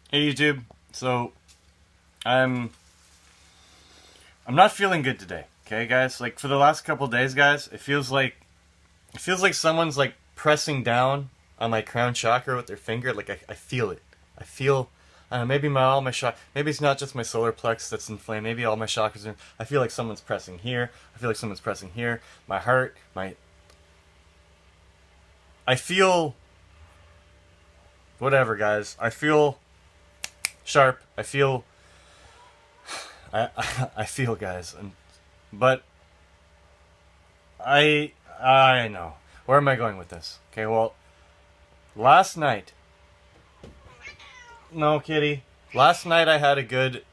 Hey YouTube. So I'm I'm not feeling good today. Okay, guys. Like for the last couple days, guys, it feels like someone's like pressing down on my crown chakra with their finger. Like I feel it. I feel. I don't know, maybe all my maybe it's not just my solar plex that's inflamed. Maybe all my chakras are. I feel like someone's pressing here. I feel like someone's pressing here. My heart. I feel. Whatever, guys. I feel sharp. I feel. I feel, guys, but I know where am I going with this? Okay, well, last night, no, kitty. Last night I had a great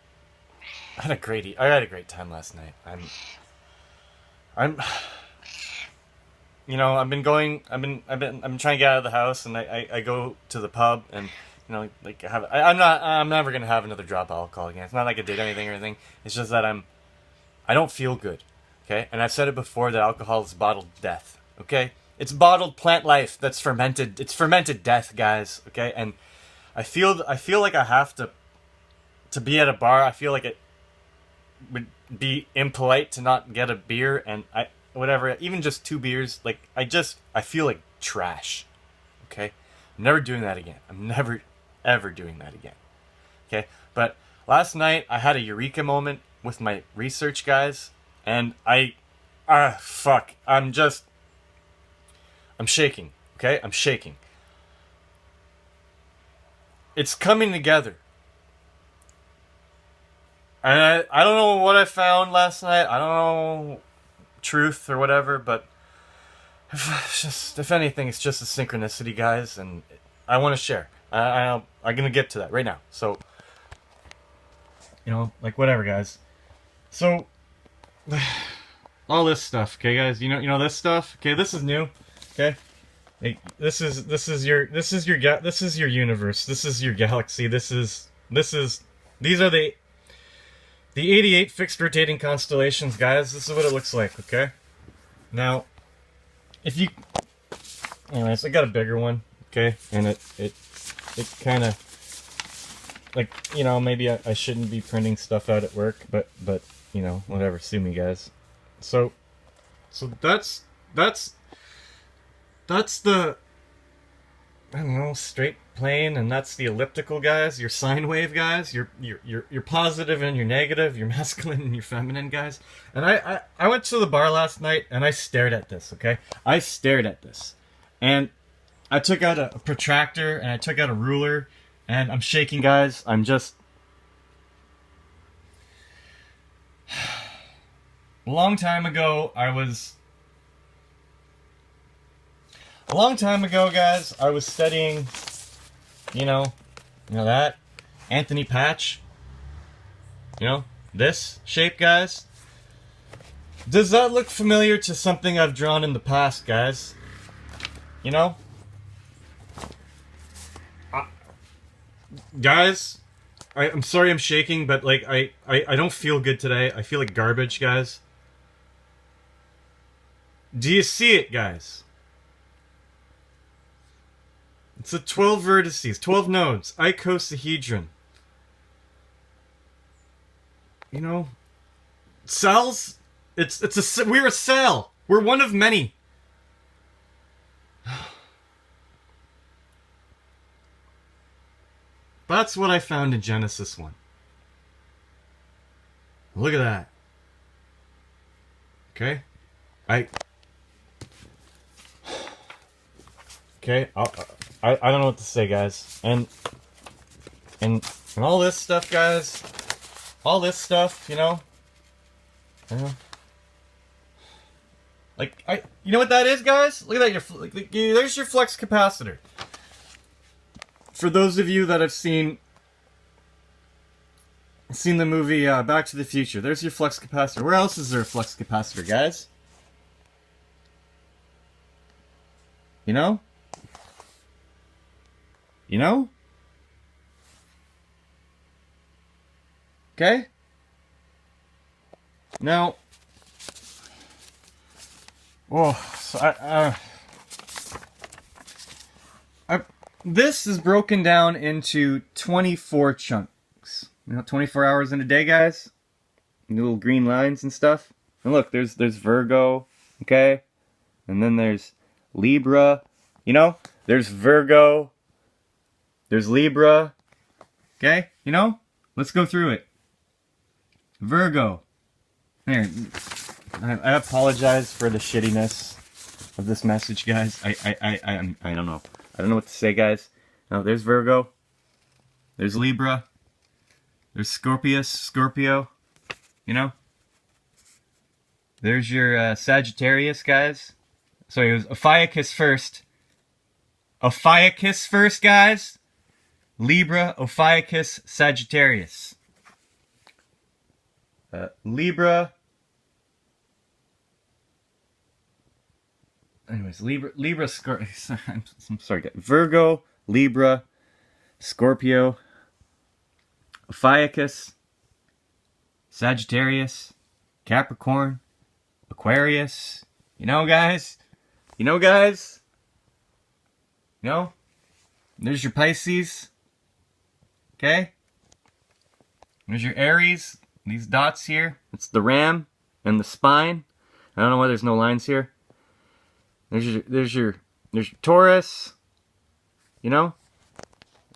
time last night. I'm, I've been trying to get out of the house, and I go to the pub, and I'm never gonna have another drop of alcohol again. It's not like I did anything or anything. It's just that I don't feel good. Okay, and I've said it before that alcohol is bottled death. Okay, it's bottled plant life that's fermented. It's fermented death, guys. Okay, and I feel like I have to be at a bar. I feel like it would be impolite to not get a beer, and whatever, even just two beers. Like I feel like trash. Okay, I'm never doing that again. I'm never ever doing that again. Okay, but last night I had a eureka moment with my research, guys, and fuck, I'm shaking. Okay, I'm shaking. It's coming together. And I don't know what I found last night. I don't know truth or whatever, but if anything, it's just a synchronicity, guys, and I want to share. I'm gonna get to that right now. So, like whatever, guys. So, all this stuff, okay, guys. You know this stuff. Okay, this is new. Okay, like, this is your universe. This is your galaxy. These are the 88 fixed rotating constellations, guys. This is what it looks like. Okay, now if you, anyways, I got a bigger one. Okay, and it kind of, like, maybe I shouldn't be printing stuff out at work, but whatever, sue me, guys. So that's the, I don't know, straight plane, and that's the elliptical, guys. Your sine wave, guys. Your positive and your negative, your masculine and your feminine, guys. And I went to the bar last night and I stared at this. Okay, I stared at this, and I took out a protractor and I took out a ruler, and I'm shaking, guys. I'm just a long time ago, guys, I was studying, that Anthony Patch, this shape, guys. Does that look familiar to something I've drawn in the past, guys? Guys, I'm sorry I'm shaking, but like I don't feel good today. I feel like garbage, guys. Do you see it, guys? It's a 12 vertices, 12 nodes, icosahedron. Cells. We're a cell. We're one of many. That's what I found in Genesis 1. Look at that. Okay? Okay, I don't know what to say, guys. And all this stuff, guys. All this stuff, like, you know what that is, guys? Look at that. There's your flux capacitor. For those of you that have seen the movie Back to the Future, there's your flux capacitor. Where else is there a flux capacitor, guys? You know? Okay? Now, so this is broken down into 24 chunks. 24 hours in a day, guys. Little green lines and stuff. And look, there's Virgo, okay? And then there's Libra. There's Virgo. There's Libra. Okay? Let's go through it. Virgo. Here. I apologize for the shittiness of this message, guys. I don't know. I don't know what to say, guys. No, there's Virgo. There's Libra. There's Scorpio. There's your Sagittarius, guys. Sorry, it was Ophiuchus first. Ophiuchus first, guys. Libra, Ophiuchus, Sagittarius. Libra. Anyways, Libra, Scorpio. I'm sorry, guys. Virgo, Libra, Scorpio, Ophiuchus, Sagittarius, Capricorn, Aquarius. Guys? There's your Pisces. Okay? There's your Aries. These dots here. It's the ram and the spine. I don't know why there's no lines here. There's your Taurus.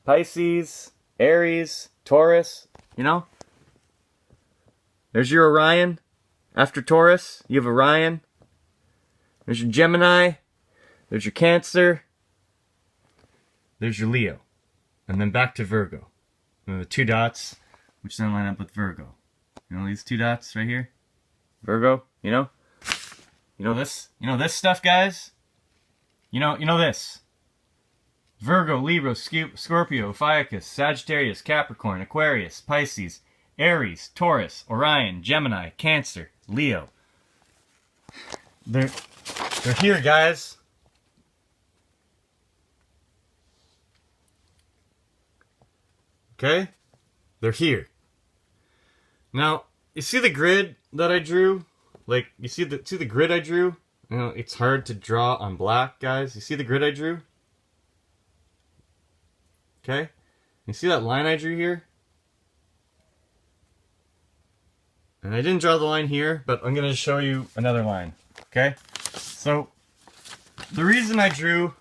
Pisces, Aries, Taurus. There's your Orion. After Taurus, you have Orion. There's your Gemini. There's your Cancer. There's your Leo. And then back to Virgo. And the two dots, which then line up with Virgo. These two dots right here? Virgo, this? This stuff, guys? This. Virgo, Libra, Scorpio, Ophiuchus, Sagittarius, Capricorn, Aquarius, Pisces, Aries, Taurus, Orion, Gemini, Cancer, Leo. They're here, guys. Okay? They're here. Now, you see the grid that I drew? You see the grid I drew? It's hard to draw on black, guys. You see the grid I drew? Okay? You see that line I drew here? And I didn't draw the line here, but I'm going to show you another line. Okay? So, the reason I drew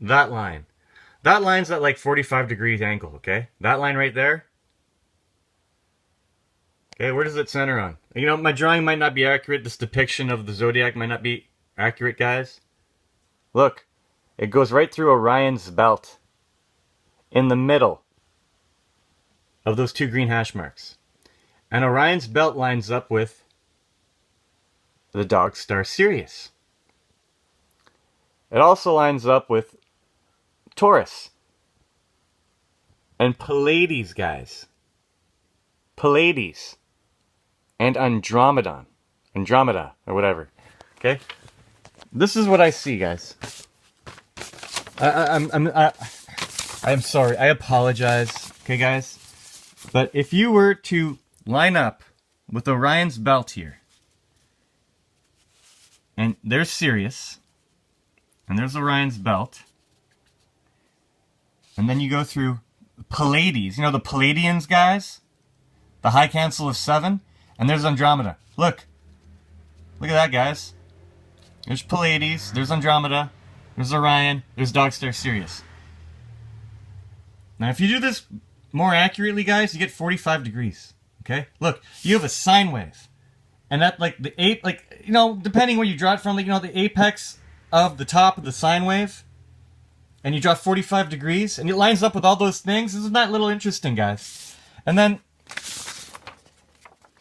that line's at 45 degrees angle, okay? That line right there. Okay, where does it center on? My drawing might not be accurate. This depiction of the zodiac might not be accurate, guys. Look, it goes right through Orion's belt. In the middle of those two green hash marks. And Orion's belt lines up with the dog star Sirius. It also lines up with Taurus. And Pleiades, guys. Pleiades. And Andromeda, or whatever. Okay? This is what I see, guys. I'm sorry. I apologize. Okay, guys? But if you were to line up with Orion's belt here, and there's Sirius, and there's Orion's belt, and then you go through Pleiades. The Pleiadians, guys? The High Council of Seven. And there's Andromeda. Look. Look at that, guys. There's Pleiades. There's Andromeda. There's Orion. There's Dogstar Sirius. Now, if you do this more accurately, guys, you get 45 degrees. Okay? Look, you have a sine wave. And that, depending where you draw it from, the apex of the top of the sine wave. And you draw 45 degrees. And it lines up with all those things. Isn't that a little interesting, guys? And then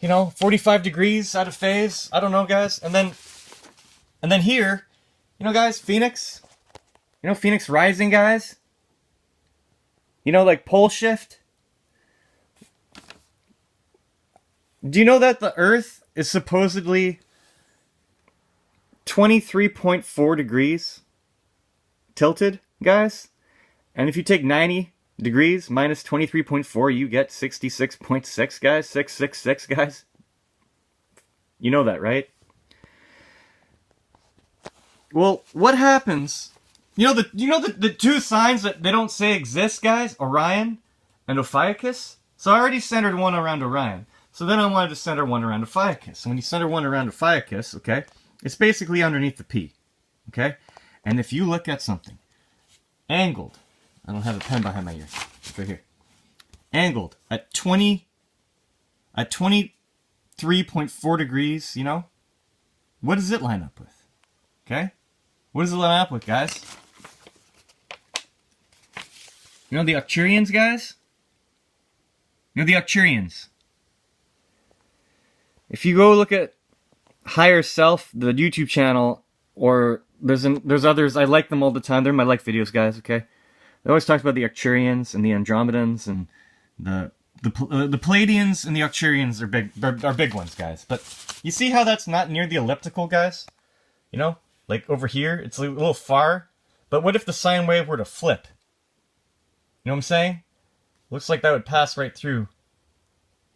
45 degrees out of phase. I don't know, guys. And then here, guys, Phoenix. Phoenix rising, guys. Pole shift. Do you know that the Earth is supposedly 23.4 degrees tilted, guys? And if you take 90 degrees minus 23.4, you get 66.6, guys. 666, guys. You know that, right? Well, what happens the two signs that they don't say exist, guys? Orion and Ophiuchus. So I already centered one around Orion. So then I wanted to center one around Ophiuchus. So when you center one around Ophiuchus, okay, it's basically underneath the P. Okay? And if you look at something angled, I don't have a pen behind my ear. It's right here. Angled at 23.4 degrees, you know? What does it line up with? Okay? What does it line up with, guys? You know the Arcturians, guys? You know the Arcturians. If you go look at Higher Self, the YouTube channel, or there's others, I like them all the time. They're my like videos, guys, okay? They always talk about the Arcturians and the Andromedans and the Palladians and the Arcturians are big ones, guys. But you see how that's not near the elliptical, guys? You know? Like over here, it's a little far. But what if the sine wave were to flip? You know what I'm saying? Looks like that would pass right through.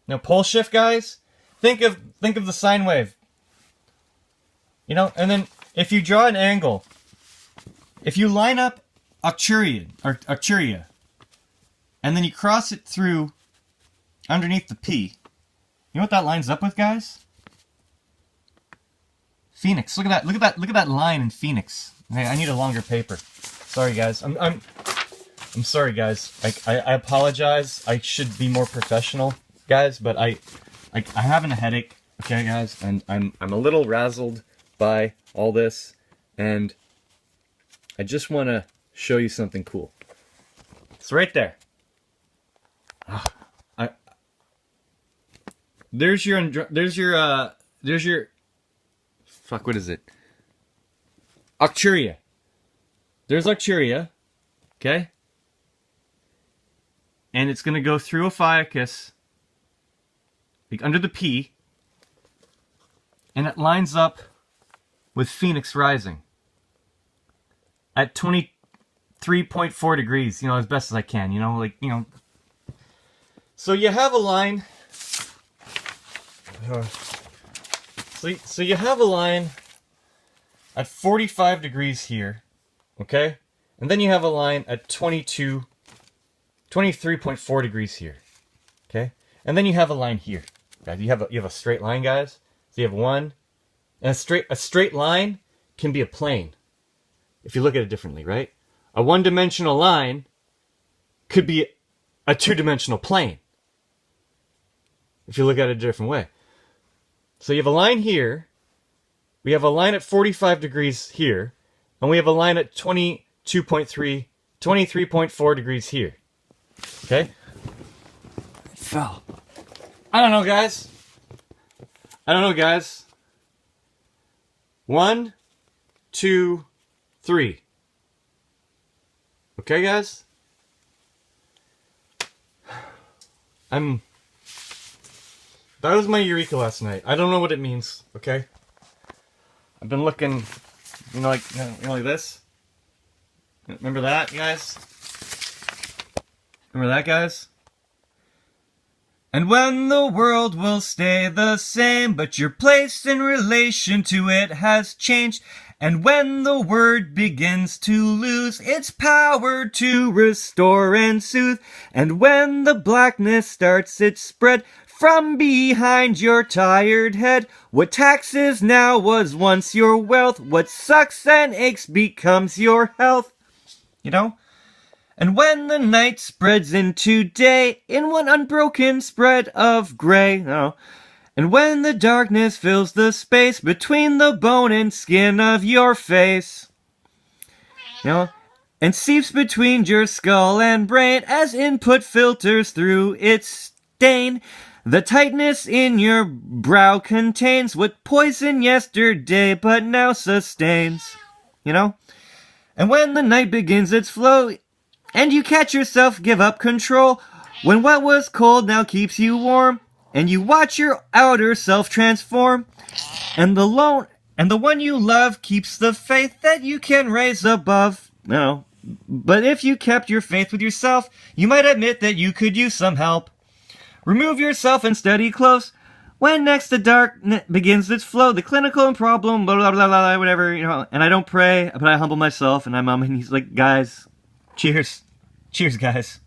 Now, pole shift, guys. Think of the sine wave. You know, and then if you draw an angle, if you line up Arcturia, and then you cross it through underneath the P, you know what that lines up with, guys? Phoenix. Look at that line in Phoenix. Hey, I need a longer paper. Sorry, guys. I'm sorry, guys. I apologize. I should be more professional, guys. But I having a headache. Okay, guys, and I'm a little razzled by all this, and I just want to show you something cool. It's right there. There's your fuck, what is it? Arcturia. There's Arcturia, okay? And it's gonna go through Ophiuchus, like under the P, and it lines up with Phoenix rising at 23.4 degrees, you know, as best as I can, you know, like, you know. So you have a line. So you have a line at 45 degrees here, okay? And then you have a line at 23.4 degrees here, okay? And then you have a line here, guys. You have a straight line, guys. So you have one, and a straight line can be a plane, if you look at it differently, right? A one-dimensional line could be a two-dimensional plane, if you look at it a different way. So you have a line here, we have a line at 45 degrees here, and we have a line at 23.4 degrees here. Okay? It fell. I don't know, guys. 1, 2, 3. Okay, guys? That was my eureka last night. I don't know what it means, okay? I've been looking, like this. Remember that, guys? Remember that, guys? And when the world will stay the same, but your place in relation to it has changed, and when the word begins to lose its power to restore and soothe, and when the blackness starts its spread from behind your tired head, what taxes now was once your wealth, what sucks and aches becomes your health, you know? And when the night spreads into day in one unbroken spread of gray, and when the darkness fills the space between the bone and skin of your face, and seeps between your skull and brain as input filters through its stain, the tightness in your brow contains what poison yesterday but now sustains, And when the night begins its flow, and you catch yourself give up control, when what was cold now keeps you warm, and you watch your outer self transform, and the one you love keeps the faith that you can raise above. But if you kept your faith with yourself, you might admit that you could use some help. Remove yourself and study close. When next the dark begins its flow, the clinical and problem, blah, blah, blah, blah, whatever, you know, and I don't pray, but I humble myself, and I'm, and he's like, guys, cheers. Cheers, guys.